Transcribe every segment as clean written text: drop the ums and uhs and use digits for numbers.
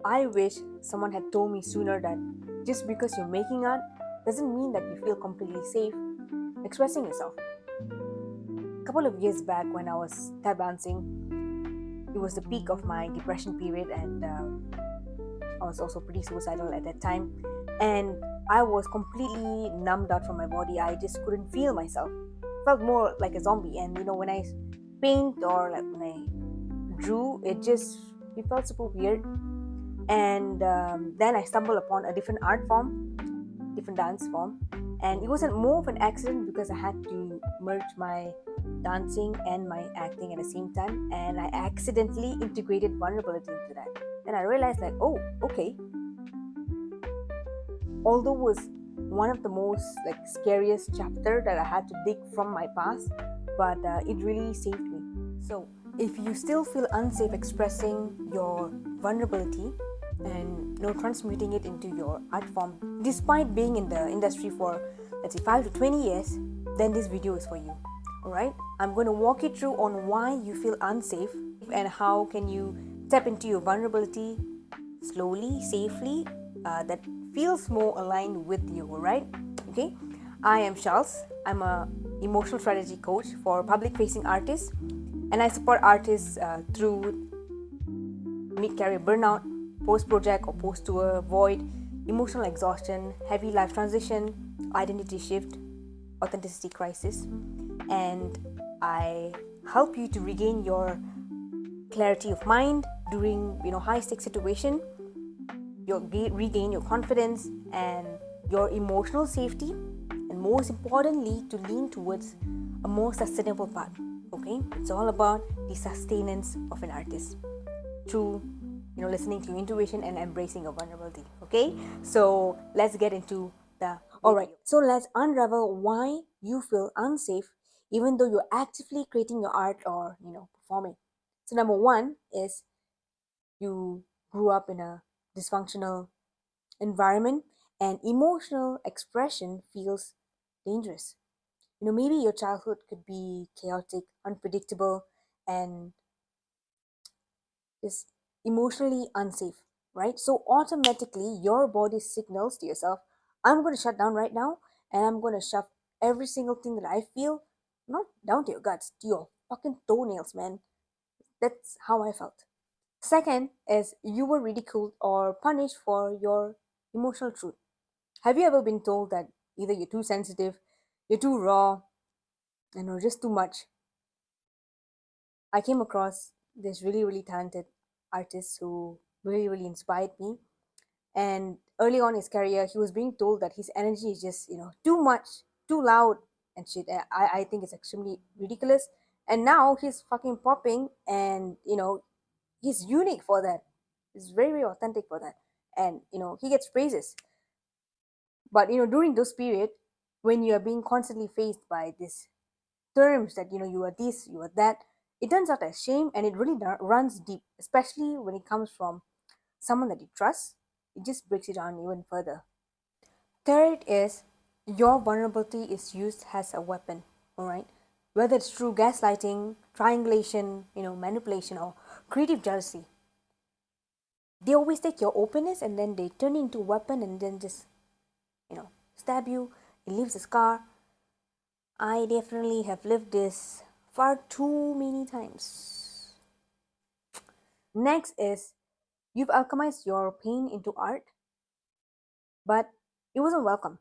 I wish someone had told me sooner that just because you're making art doesn't mean that you feel completely safe expressing yourself. A couple of years back, when I was tap dancing, it was the peak of my depression period, and I was also pretty suicidal at that time. And I was completely numbed out from my body. I just couldn't feel myself. Felt more like a zombie. And when I paint or like when I drew, it felt super weird. And then I stumbled upon a different art form, different dance form, and it wasn't more of an accident because I had to merge my dancing and my acting at the same time, and I accidentally integrated vulnerability into that. Then I realized, like, oh, okay, although it was one of the most like scariest chapter that I had to dig from my past, but it really saved me. So if you still feel unsafe expressing your vulnerability and transmuting it into your art form, despite being in the industry for, let's say, 5 to 20 years, then this video is for you. All right, I'm going to walk you through on why you feel unsafe and how can you tap into your vulnerability slowly, safely, that feels more aligned with you. All right, okay. I am Charles. I'm a emotional strategy coach for public facing artists, and I support artists through mid-career burnout, post-project or post-tour void, emotional exhaustion, heavy life transition, identity shift, authenticity crisis, and I help you to regain your clarity of mind during high-stakes situation, regain your confidence and your emotional safety, and most importantly, to lean towards a more sustainable path. Okay, it's all about the sustenance of an artist through listening to your intuition and embracing your vulnerability. Okay, so let's get into the all right, so let's unravel why you feel unsafe even though you're actively creating your art or performing. So number one is you grew up in a dysfunctional environment and emotional expression feels dangerous. Maybe your childhood could be chaotic, unpredictable, and is emotionally unsafe, right? So automatically your body signals to yourself, I'm going to shut down right now, and I'm going to shove every single thing that I feel, not down to your guts, to your fucking toenails, man. That's how I felt. Second is you were ridiculed or punished for your emotional truth. Have you ever been told that either you're too sensitive, you're too raw, or just too much? I came across this really, really talented artist who really, really inspired me. And early on in his career, he was being told that his energy is just, too much, too loud and shit. And I think it's extremely ridiculous. And now he's fucking popping, and, he's unique for that. He's very, very authentic for that. And, he gets praises. But, during those period, when you are being constantly faced by these terms that, you are this, you are that, it turns out as shame, and it really runs deep, especially when it comes from someone that you trust. It just breaks it down even further. Third is your vulnerability is used as a weapon, all right? Whether it's through gaslighting, triangulation, manipulation, or creative jealousy. They always take your openness and then they turn it into a weapon and then just, stab you. It leaves a scar. I definitely have lived this far too many times. Next is you've alchemized your pain into art, but it wasn't welcome.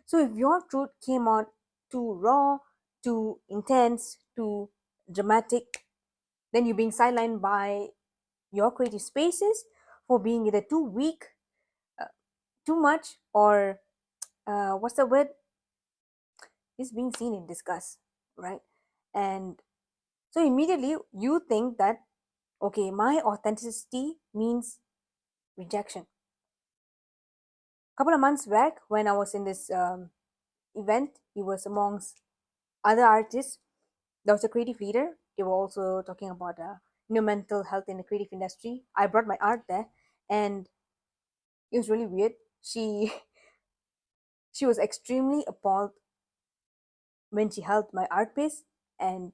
So if your truth came out too raw, too intense, too dramatic, then you're being sidelined by your creative spaces for being either too weak, uh, too much, or what's the word? Is being seen in disgust, right? And so immediately you think that, okay, my authenticity means rejection. A couple of months back, when I was in this event, he was amongst other artists. There was a creative leader. They were also talking about mental health in the creative industry. I brought my art there, and it was really weird. She she was extremely appalled when she held my art piece, and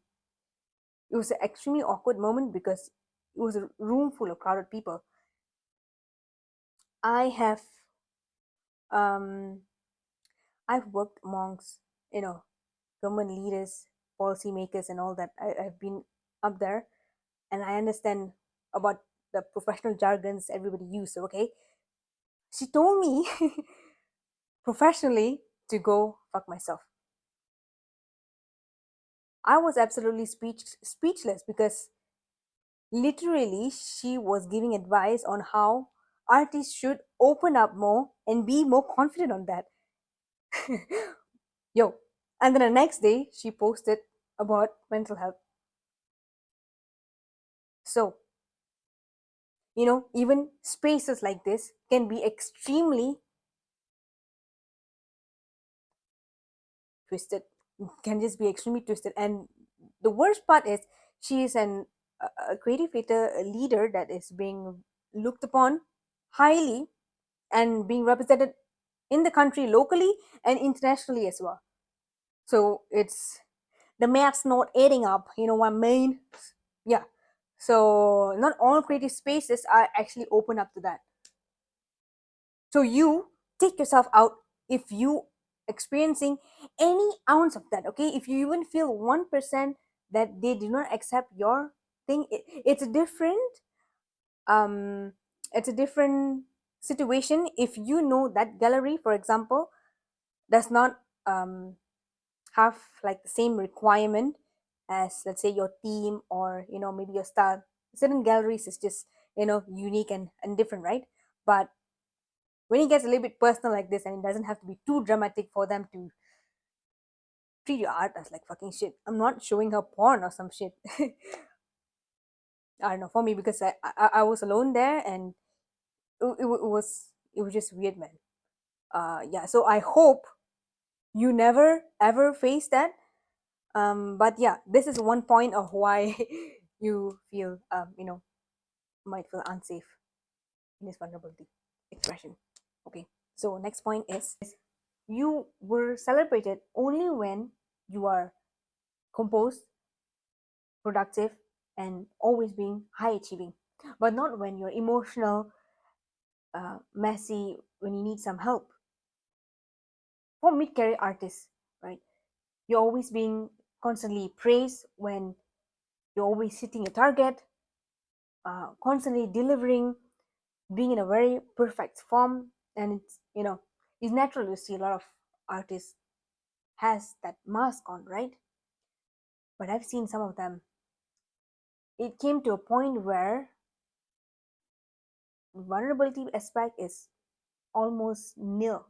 it was an extremely awkward moment because it was a room full of crowded people. I have um I've worked amongst, you know, government leaders, policymakers, and all that. I've been up there, and I understand about the professional jargons everybody use. Okay, she told me professionally to go fuck myself. I was absolutely speechless because literally she was giving advice on how artists should open up more and be more confident on that. Yo, and then the next day she posted about mental health. So, even spaces like this can be extremely twisted, can just be extremely twisted. And the worst part is she is a creative theater leader that is being looked upon highly and being represented in the country locally and internationally as well. So it's the math's not adding up, you know what I mean? Yeah. So not all creative spaces are actually open up to that. So you take yourself out if you experiencing any ounce of that. Okay, if you even feel 1% that they do not accept your thing, it's a different um it's a different situation. If you know that gallery, for example, does not have like the same requirement as, let's say, your team, or maybe your style. Certain galleries is just unique and different, right? But when it gets a little bit personal like this, and it doesn't have to be too dramatic for them to treat your art as like fucking shit. I'm not showing her porn or some shit. I don't know, for me, because I was alone there, and it was just weird, man. Yeah, so I hope you never ever face that. But yeah, this is one point of why you feel might feel unsafe in this vulnerability expression. Okay, so next point is you were celebrated only when you are composed, productive, and always being high achieving, but not when you're emotional, messy, when you need some help. For mid career artists, right? You're always being constantly praised when you're always hitting a target, constantly delivering, being in a very perfect form. And it's natural to see a lot of artists has that mask on, right? But I've seen some of them. It came to a point where vulnerability aspect is almost nil.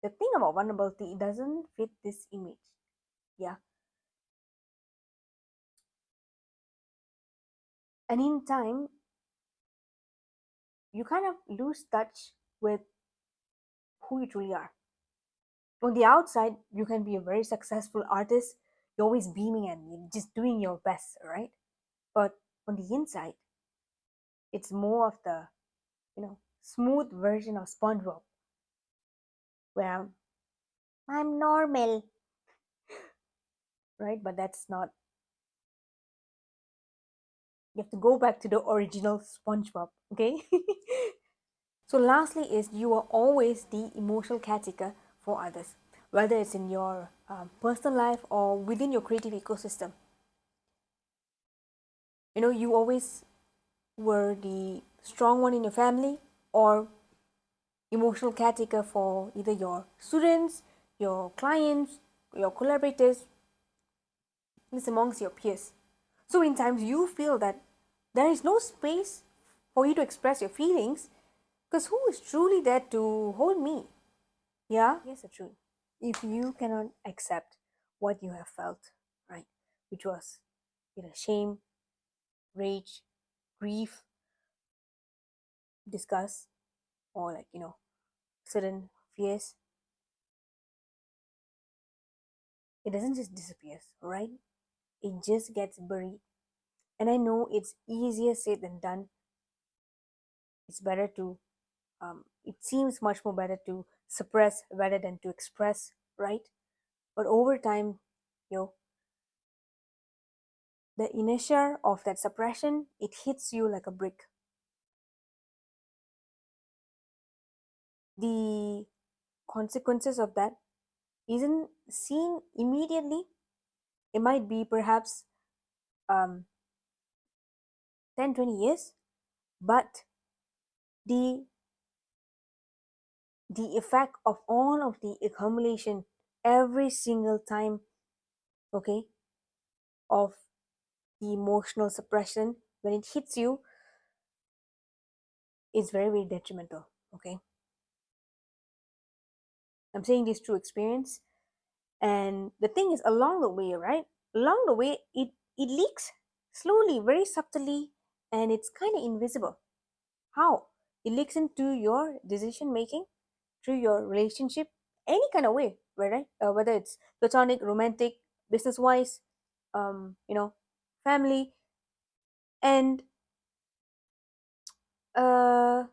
The thing about vulnerability, it doesn't fit this image. Yeah. And in time, you kind of lose touch with who you truly are. On the outside, you can be a very successful artist. You're always beaming and you're just doing your best, right? But on the inside, it's more of the smooth version of SpongeBob, where I'm normal, right? But that's not. You have to go back to the original SpongeBob, okay? So lastly is you are always the emotional caretaker for others, whether it's in your personal life or within your creative ecosystem. You always were the strong one in your family, or emotional caretaker for either your students, your clients, your collaborators, this amongst your peers. So in times you feel that there is no space for you to express your feelings, because who is truly there to hold me? Yeah, here's the truth. If you cannot accept what you have felt, right, which was shame, rage, grief, disgust, or like certain fears, it doesn't just disappear, right? It just gets buried. And I know it's easier said than done. It's better to it seems much more better to suppress rather than to express, right? But over time, you know the inertia of that suppression, it hits you like a brick. the consequences of that isn't seen immediately. It might be perhaps um, 10, 20 years, but the the effect of all of the accumulation every single time, okay, of the emotional suppression when it hits you is very, very detrimental. Okay, I'm saying this through experience. And the thing is, along the way, right? Along the way, it leaks slowly, very subtly, and it's kind of invisible. How? It leaks into your decision making, through your relationship, any kind of way, right? Whether it's platonic, romantic, business wise, you know, family, and uh,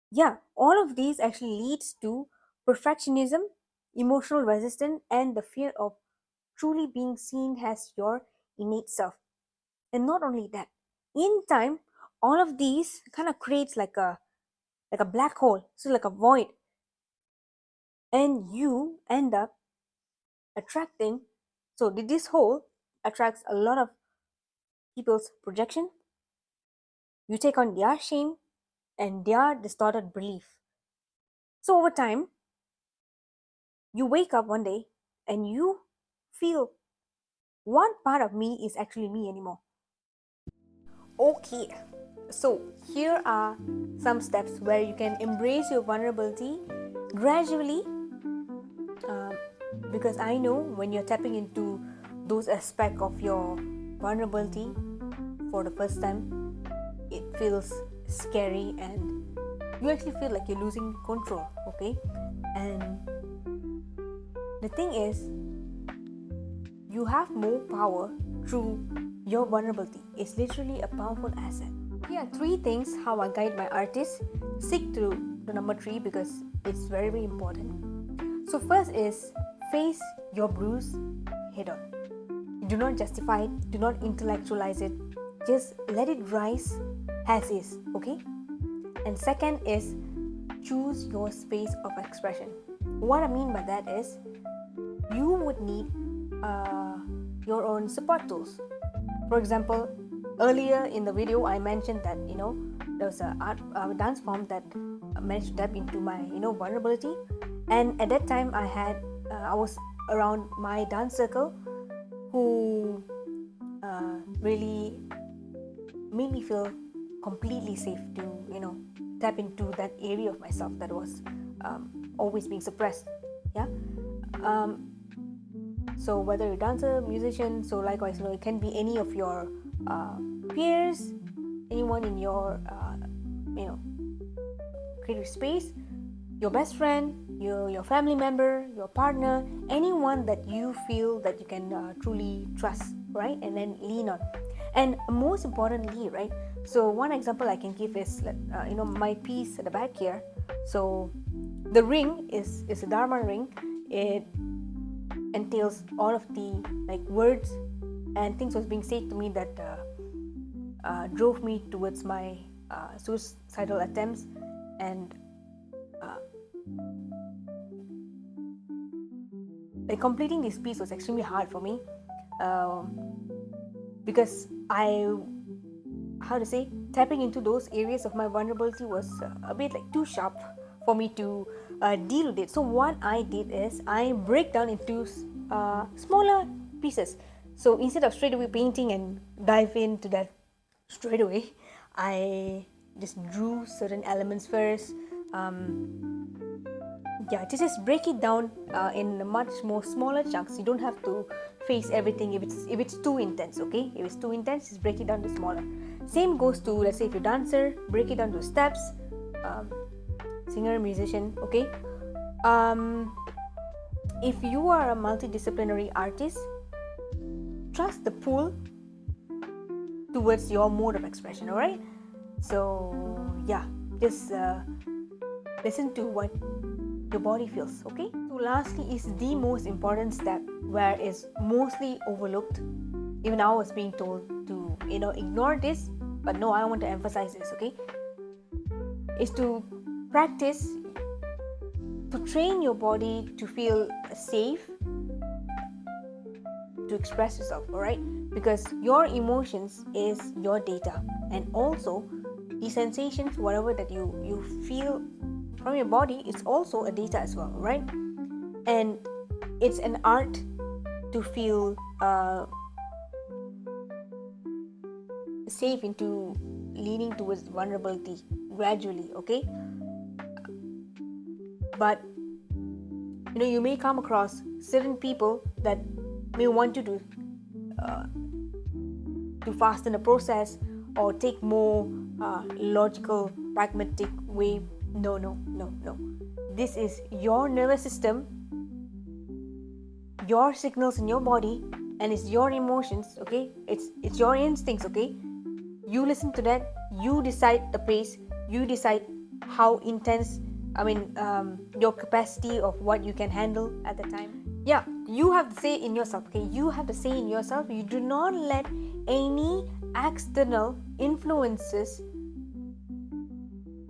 yeah, all of these actually leads to perfectionism, emotional resistance, and the fear of truly being seen as your innate self. And not only that, in time, all of these kind of creates like a black hole, so like a void, and you end up attracting. So this hole attracts a lot of people's projection. You take on their shame and their distorted belief. So over time, you wake up one day and you feel what part of me is actually me anymore. Okay, so here are some steps where you can embrace your vulnerability gradually, um, because I know when you're tapping into those aspects of your vulnerability for the first time, it feels scary and you actually feel like you're losing control, okay? And the thing is, you have more power through your vulnerability. It's literally a powerful asset. Here are three things how I guide my artists. Stick to the number three because it's very, very important. So, first is face your bruise head on. Do not justify it, do not intellectualize it, just let it rise as is, okay? And second is choose your space of expression. What I mean by that is you would need your own support tools. For example, earlier in the video, I mentioned that there was a dance form that managed to tap into my vulnerability, and at that time I was around my dance circle who really made me feel completely safe to tap into that area of myself that was always being suppressed. Yeah. So whether you're a dancer, musician, so likewise, it can be any of your peers, anyone in your creative space, your best friend, your family member, your partner, anyone that you feel that you can truly trust, right? And then lean on. And most importantly, right? So one example I can give is my piece at the back here. So the ring is a Dharma ring. It entails all of the words and things was being said to me that drove me towards my suicidal attempts, and completing this piece was extremely hard for me, because tapping into those areas of my vulnerability was a bit too sharp for me to deal with it. So what I did is I break down into smaller pieces. So instead of straight away painting and dive into that straight away, I just drew certain elements first. Just break it down in much more smaller chunks. You don't have to face everything if it's too intense. Okay, if it's too intense, just break it down to smaller. Same goes to, let's say, if you're a dancer, break it down to steps. Singer, musician. Okay, if you are a multidisciplinary artist, trust the pull towards your mode of expression. All right, so just listen to what your body feels. Okay, so lastly is the most important step, where is mostly overlooked. Even I was being told to ignore this, but no, I want to emphasize this. Okay, is to practice, to train your body to feel safe to express yourself, all right? Because your emotions is your data, and also the sensations, whatever that you feel from your body, it's also a data as well, right? And it's an art to feel safe into leaning towards vulnerability gradually, okay? But you may come across certain people that may want you to fasten the process or take more logical, pragmatic way. No, no, no, no. This is your nervous system, your signals in your body, and it's your emotions, okay? It's your instincts, okay? You listen to that, you decide the pace, you decide how intense, your capacity of what you can handle at the time. Yeah, you have the say in yourself, okay? You have the say in yourself. You do not let any external influences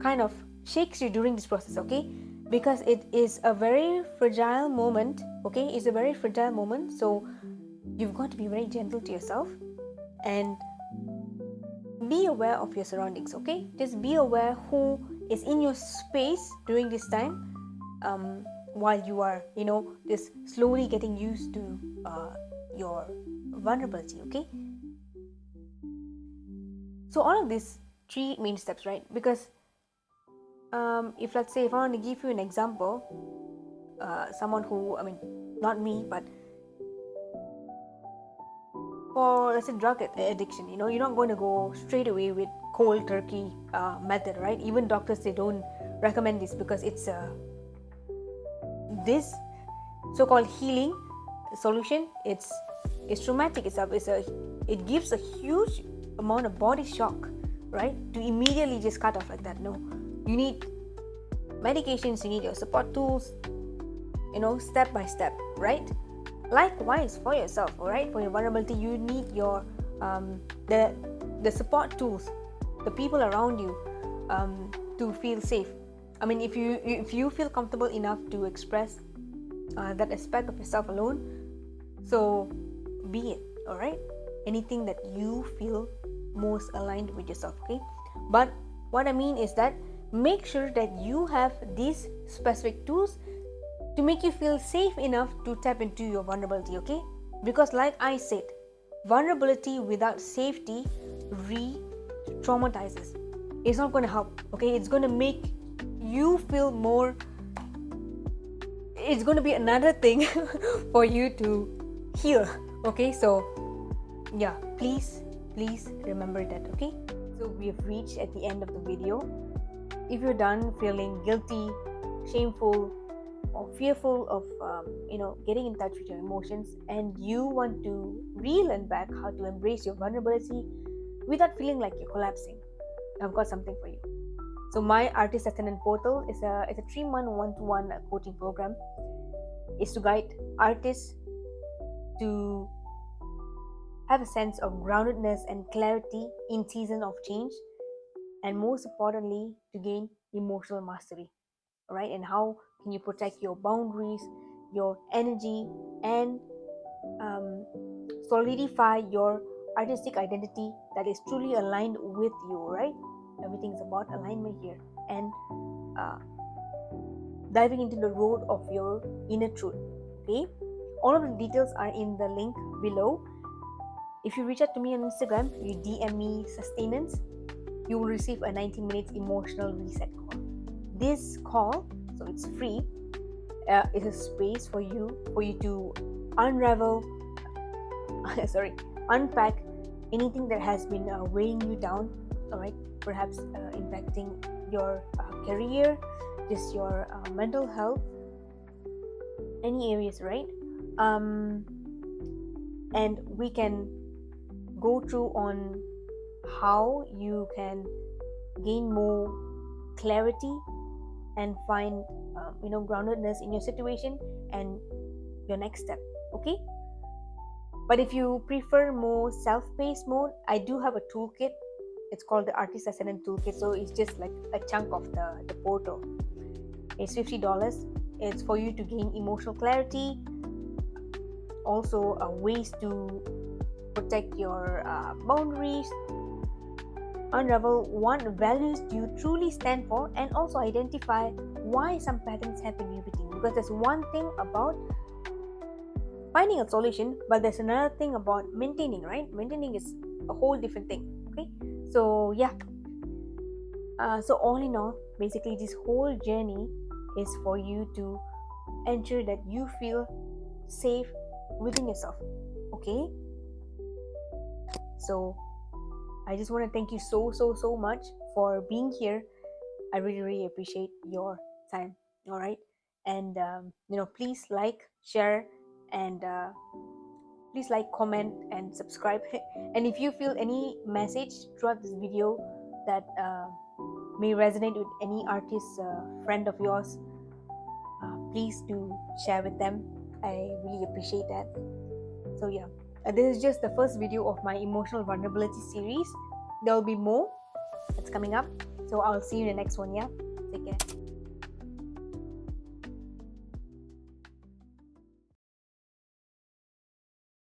kind of shakes you during this process, okay? Because it is a very fragile moment, okay? It's a very fragile moment, so you've got to be very gentle to yourself and be aware of your surroundings, okay? Just be aware who is in your space during this time, while you are, just slowly getting used to your vulnerability, okay? So all of these 3 main steps, right? Because if let's say if I want to give you an example, someone who, not me, but for let's say drug addiction, you're not going to go straight away with cold turkey method, right? Even doctors, they don't recommend this because it's this so-called healing solution, it's traumatic. It gives a huge amount of body shock, right? To immediately just cut off like that. No, you need medications, you need your support tools, step by step, right? Likewise for yourself, all right? For your vulnerability, you need your the support tools, the people around you, to feel safe. If you feel comfortable enough to express that aspect of yourself alone, so be it, all right? Anything that you feel most aligned with yourself, okay? But what I mean is that make sure that you have these specific tools to make you feel safe enough to tap into your vulnerability, okay? Because like I said, vulnerability without safety re-traumatizes. It's not going to help, okay? It's going to make you feel more, it's going to be another thing for you to heal, okay? So yeah, please remember that, okay? So we have reached at the end of the video. If you're done feeling guilty, shameful, or fearful of getting in touch with your emotions, and you want to relearn back how to embrace your vulnerability without feeling like you're collapsing, I've got something for you. So my Artist Sustenance Portal is a 3-month one-to-one coaching program. It's to guide artists to have a sense of groundedness and clarity in season of change, and most importantly, to gain emotional mastery, right? And how can you protect your boundaries, your energy, and solidify your artistic identity that is truly aligned with you, right? Everything is about alignment here, and diving into the road of your inner truth, okay? All of the details are in the link below. If you reach out to me on Instagram, you DM me Sustenance, you will receive a 90-minute emotional reset call. This call, so it's free, is a space for you to unravel unpack anything that has been weighing you down, all right? Perhaps impacting your career, just your mental health, any areas, right? And we can go through on how you can gain more clarity and find groundedness in your situation and your next step, okay? But if you prefer more self-paced mode, I do have a toolkit. It's called the Artist Ascendant Toolkit. So it's just like a chunk of the portal. It's $50. It's for you to gain emotional clarity, also ways to protect your boundaries, unravel what values do you truly stand for, and also identify why some patterns have been repeating. Because there's one thing about finding a solution, but there's another thing about maintaining, right? Maintaining is a whole different thing. Okay, so yeah, so all in all, basically this whole journey is for you to ensure that you feel safe within yourself. Okay, so I just want to thank you so much for being here. I really appreciate your time. All right, and please like, share, and please like, comment, and subscribe. And if you feel any message throughout this video that may resonate with any artist friend of yours, please do share with them. I really appreciate that. So yeah, this is just the first video of my emotional vulnerability series. There will be more that's coming up, so I'll see you in the next one. Yeah, take care.